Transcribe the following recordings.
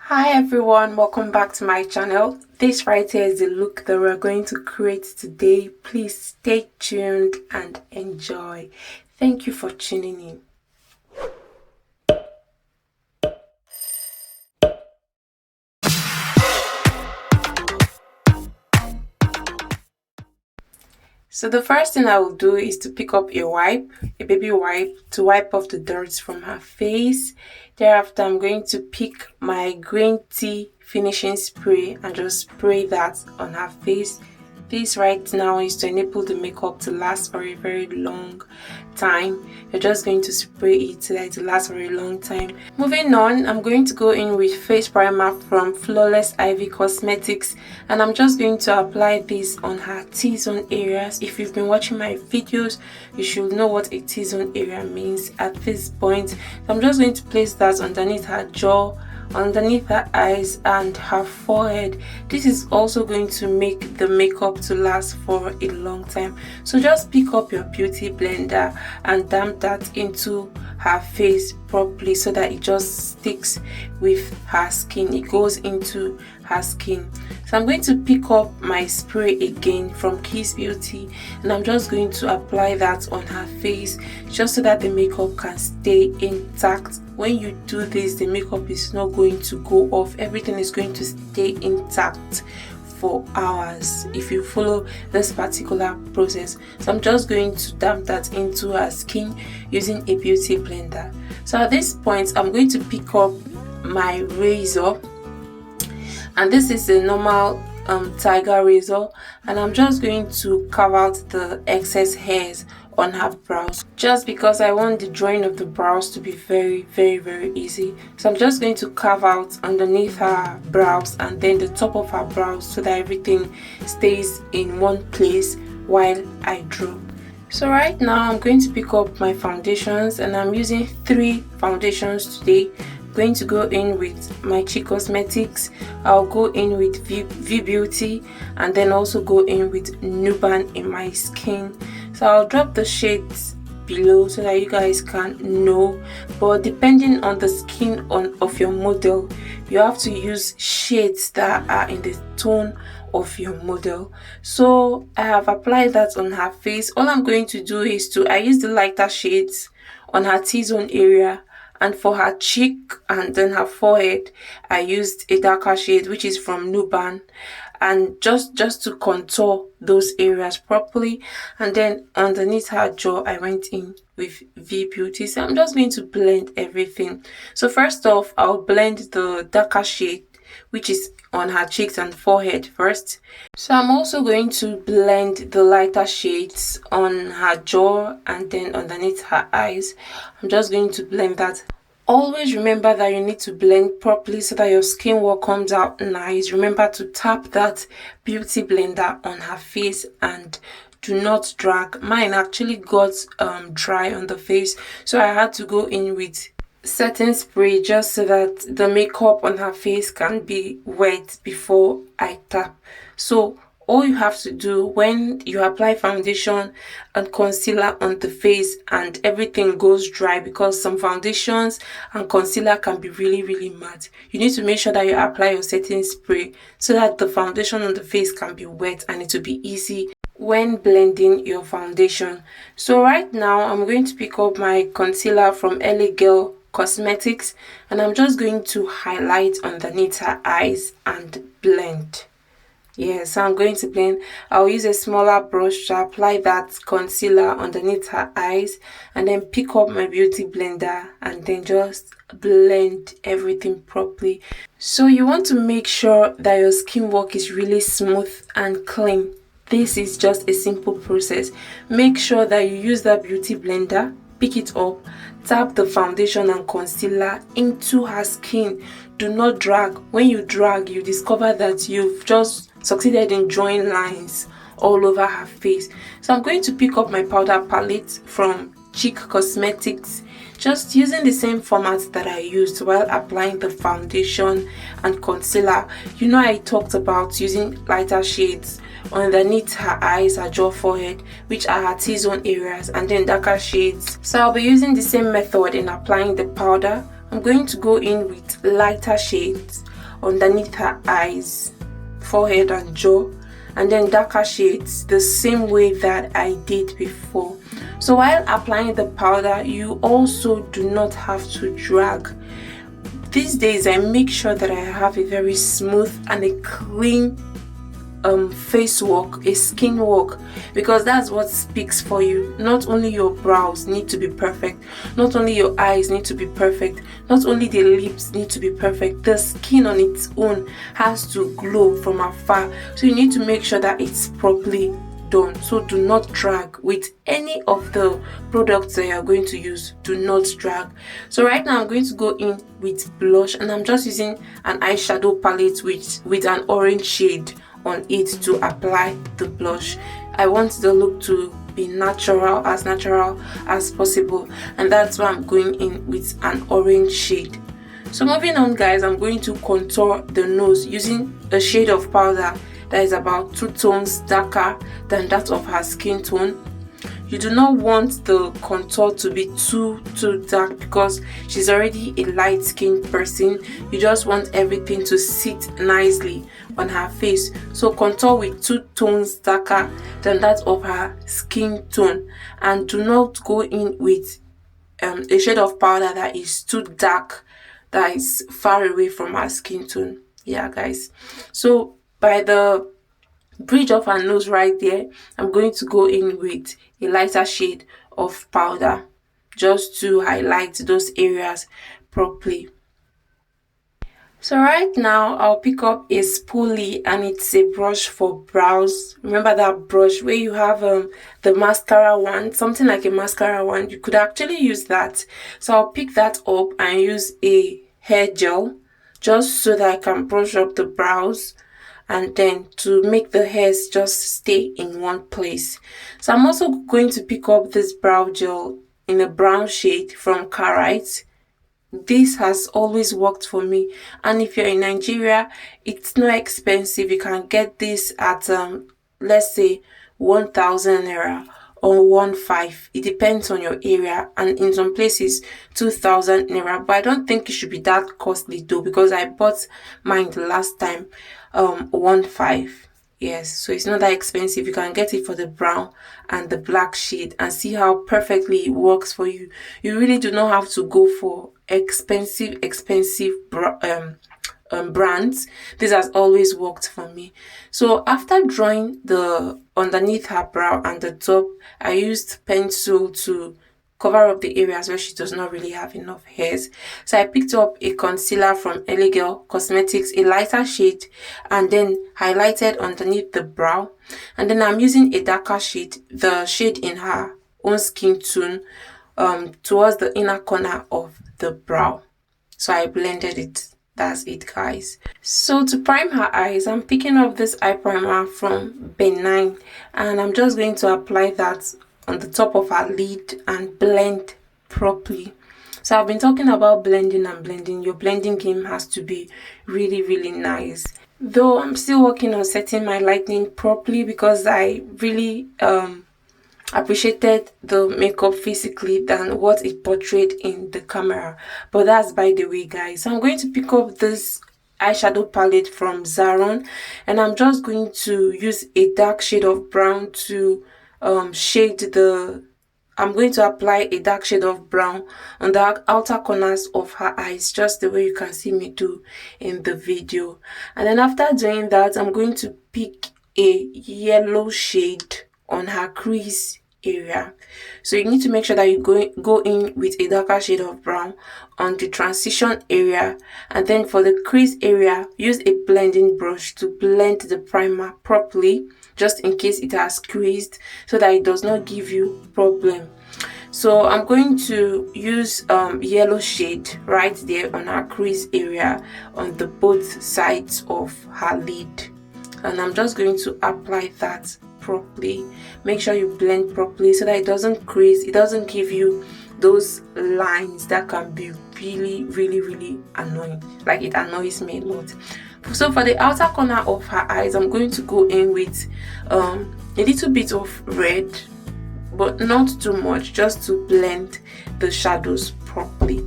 Hi everyone, welcome back to my channel. This right here is the look that we're going to create today. Please stay tuned and enjoy. Thank you for tuning in. So the first thing I will do is to pick up a baby wipe, to wipe off the dirt from her face. Thereafter, I'm going to pick my green tea finishing spray and just spray that on her face. This right now is to enable the makeup to last for a very long time. You're just going to spray it so that it lasts for a long time. Moving on, I'm going to go in with face primer from Flawless Ivy Cosmetics, and I'm just going to apply this on her T-zone areas. If you've been watching my videos, you should know what a T-zone area means at this point. So I'm just going to place that underneath her jaw, underneath her eyes and her forehead. This is also going to make the makeup to last for a long time. So just pick up your beauty blender and damp that into her face properly so that it just sticks with her skin. It goes into her skin. So I'm going to pick up my spray again from Kiss Beauty, and I'm just going to apply that on her face just so that the makeup can stay intact. When you do this, the makeup is not going to go off. Everything is going to stay intact for hours if you follow this particular process. So I'm just going to damp that into her skin using a beauty blender. So at this point, I'm going to pick up my razor, and this is a normal tiger razor, and I'm just going to carve out the excess hairs on her brows, just because I want the drawing of the brows to be very easy. So I'm just going to carve out underneath her brows and then the top of her brows so that everything stays in one place while I draw. So right now I'm going to pick up my foundations, and I'm using 3 foundations today. I'm going to go in with my Chic Cosmetics, I'll go in with V Beauty, and then also go in with Nuban in my skin. So I'll drop the shades below so that you guys can know, but depending on the skin of your model, you have to use shades that are in the tone of your model. So I have applied that on her face. All I'm going to do is I use the lighter shades on her T-zone area, and for her cheek and then her forehead I used a darker shade which is from Nuban, and just to contour those areas properly. And then underneath her jaw I went in with V Beauty. So I'm just going to blend everything. So first off, I'll blend the darker shade which is on her cheeks and forehead first. So I'm also going to blend the lighter shades on her jaw and then underneath her eyes. I'm just going to blend that. Always remember that you need to blend properly so that your skin work comes out nice. Remember to tap that beauty blender on her face and do not drag. Mine actually got dry on the face, so I had to go in with setting spray just so that the makeup on her face can be wet before I tap. So all you have to do when you apply foundation and concealer on the face and everything goes dry, because some foundations and concealer can be really matte, you need to make sure that you apply your setting spray so that the foundation on the face can be wet and it will be easy when blending your foundation. So right now I'm going to pick up my concealer from LA Girl Cosmetics, and I'm just going to highlight underneath her eyes and blend. Yes, so I'm going to blend. I'll use a smaller brush to apply that concealer underneath her eyes, and then pick up my beauty blender and then just blend everything properly. So you want to make sure that your skin work is really smooth and clean. This is just a simple process. Make sure that you use that beauty blender, pick it up, tap the foundation and concealer into her skin. Do not drag. When you drag, you discover that you've just succeeded in drawing lines all over her face. So I'm going to pick up my powder palette from Chic Cosmetics, just using the same format that I used while applying the foundation and concealer. You know, I talked about using lighter shades underneath her eyes, her jaw, forehead, which are her T-zone areas, and then darker shades. So I'll be using the same method in applying the powder. I'm going to go in with lighter shades underneath her eyes, forehead and jaw, and then darker shades the same way that I did before. So while applying the powder, you also do not have to drag. These days I make sure that I have a very smooth and a clean face work, a skin work, because that's what speaks for you. Not only your brows need to be perfect, not only your eyes need to be perfect, not only the lips need to be perfect, the skin on its own has to glow from afar. So you need to make sure that it's properly done. So do not drag with any of the products that you are going to use. Do not drag. So right now I'm going to go in with blush, and I'm just using an eyeshadow palette with an orange shade on it to apply the blush. I want the look to be natural as possible, and that's why I'm going in with an orange shade. So moving on, guys, I'm going to contour the nose using a shade of powder that is about 2 tones darker than that of her skin tone. You do not want the contour to be too dark because she's already a light skinned person. You just want everything to sit nicely on her face. So contour with 2 tones darker than that of her skin tone, and do not go in with a shade of powder that is too dark, that is far away from her skin tone. Yeah, guys. So by the bridge of her nose right there, I'm going to go in with a lighter shade of powder just to highlight those areas properly. So right now I'll pick up a spoolie, and it's a brush for brows. Remember that brush where you have the mascara wand, something like a mascara wand? You could actually use that. So I'll pick that up and use a hair gel just so that I can brush up the brows, and then to make the hairs just stay in one place. So I'm also going to pick up this brow gel in a brown shade from Karite. This has always worked for me, and if you're in Nigeria, it's not expensive. You can get this at let's say 1,000 naira or 1,500. It depends on your area, and in some places 2,000 naira, but I don't think it should be that costly though, because I bought mine the last time 1,500. Yes, so it's not that expensive. You can get it for the brown and the black shade and see how perfectly it works for you. You really do not have to go for expensive brands. This has always worked for me. So after drawing the underneath her brow and the top, I used pencil to cover up the areas where she does not really have enough hairs. So I picked up a concealer from LA Girl Cosmetics, a lighter shade, and then highlighted underneath the brow. And then I'm using a darker shade, the shade in her own skin tone, towards the inner corner of the brow. So I blended it. That's it, guys. So to prime her eyes, I'm picking up this eye primer from Ben9, and I'm just going to apply that on the top of her lid and blend properly. So I've been talking about blending and blending. Your blending game has to be really nice. Though I'm still working on setting my lighting properly, because I really appreciated the makeup physically than what it portrayed in the camera. But that's by the way, guys. So I'm going to pick up this eyeshadow palette from Zaron, and I'm just going to use a dark shade of brown to I'm going to apply a dark shade of brown on the outer corners of her eyes, just the way you can see me do in the video. And then after doing that, I'm going to pick a yellow shade on her crease area. So you need to make sure that you go in with a darker shade of brown on the transition area, and then for the crease area, use a blending brush to blend the primer properly, just in case it has creased, so that it does not give you problem. So I'm going to use yellow shade right there on her crease area on the both sides of her lid, and I'm just going to apply that properly. Make sure you blend properly so that it doesn't crease, it doesn't give you those lines that can be really annoying. Like, it annoys me a lot. So for the outer corner of her eyes, I'm going to go in with a little bit of red, but not too much, just to blend the shadows properly.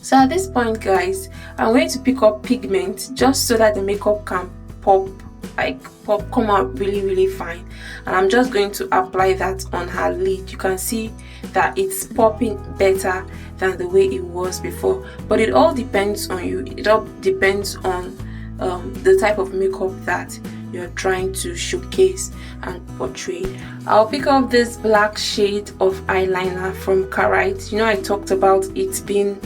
So at this point, guys, I'm going to pick up pigment just so that the makeup can pop, come out really fine. And I'm just going to apply that on her lid. You can see that it's popping better than the way it was before, but it all depends on you. It all depends on the type of makeup that you're trying to showcase and portray. I'll pick up this black shade of eyeliner from Karite. You know, I talked about it being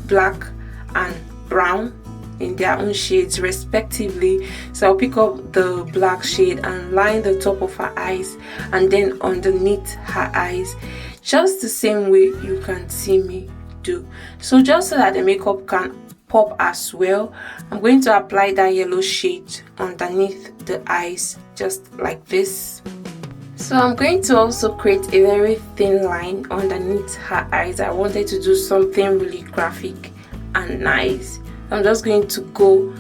black and brown in their own shades respectively. So I'll pick up the black shade and line the top of her eyes and then underneath her eyes, just the same way you can see me do. So just so that the makeup can pop as well, I'm going to apply that yellow shade underneath the eyes, just like this. So I'm going to also create a very thin line underneath her eyes. I wanted to do something really graphic and nice. I'm just going to go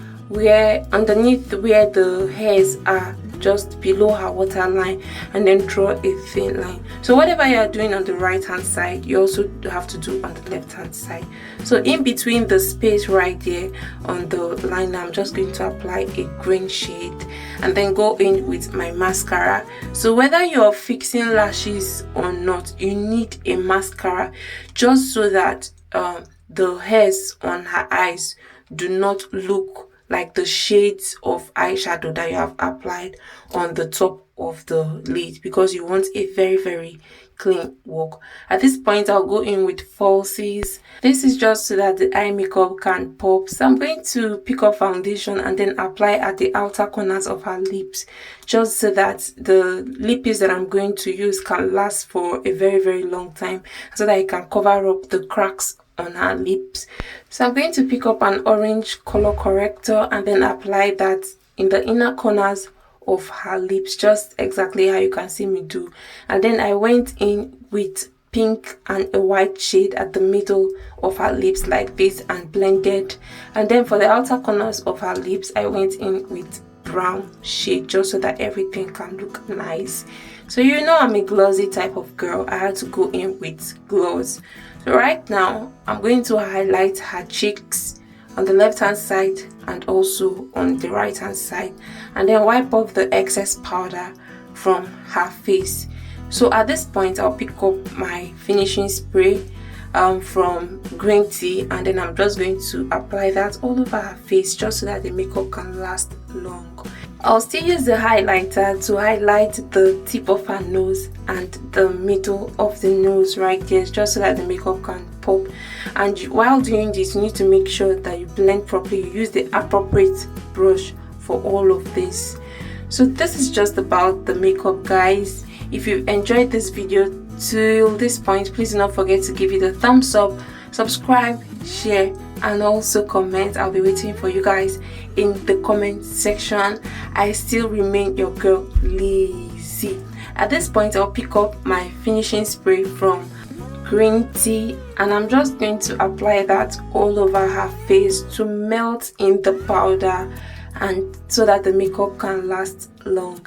underneath where the hairs are, just below her waterline, and then draw a thin line. So whatever you are doing on the right hand side, you also have to do on the left hand side. So in between the space right there on the liner, I'm just going to apply a green shade and then go in with my mascara. So whether you're fixing lashes or not, you need a mascara just so that the hairs on her eyes do not look like the shades of eyeshadow that you have applied on the top of the lid, because you want a very clean work. At this point, I'll go in with falsies. This is just so that the eye makeup can pop. So I'm going to pick up foundation and then apply at the outer corners of her lips, just so that the lip piece that I'm going to use can last for a very long time, so that it can cover up the cracks on her lips. So I'm going to pick up an orange color corrector and then apply that in the inner corners of her lips, just exactly how you can see me do. And then I went in with pink and a white shade at the middle of her lips like this and blended. And then for the outer corners of her lips, I went in with brown shade just so that everything can look nice. So you know I'm a glossy type of girl. I had to go in with gloss. So right now I'm going to highlight her cheeks on the left hand side and also on the right hand side, and then wipe off the excess powder from her face. So at this point, I'll pick up my finishing spray from green tea, and then I'm just going to apply that all over her face just so that the makeup can last long. I'll still use the highlighter to highlight the tip of her nose and the middle of the nose right there, just so that the makeup can pop. And while doing this, you need to make sure that you blend properly. You use the appropriate brush for all of this. So this is just about the makeup, guys. If you've enjoyed this video till this point, please do not forget to give it a thumbs up, subscribe, share, and also comment. I'll be waiting for you guys in the comment section. I still remain your girl, Lizzy. At this point, I'll pick up my finishing spray from green tea, and I'm just going to apply that all over her face to melt in the powder and so that the makeup can last long.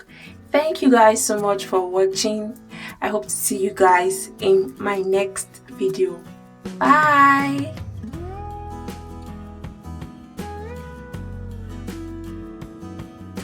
Thank you guys so much for watching. I hope to see you guys in my next video. Bye.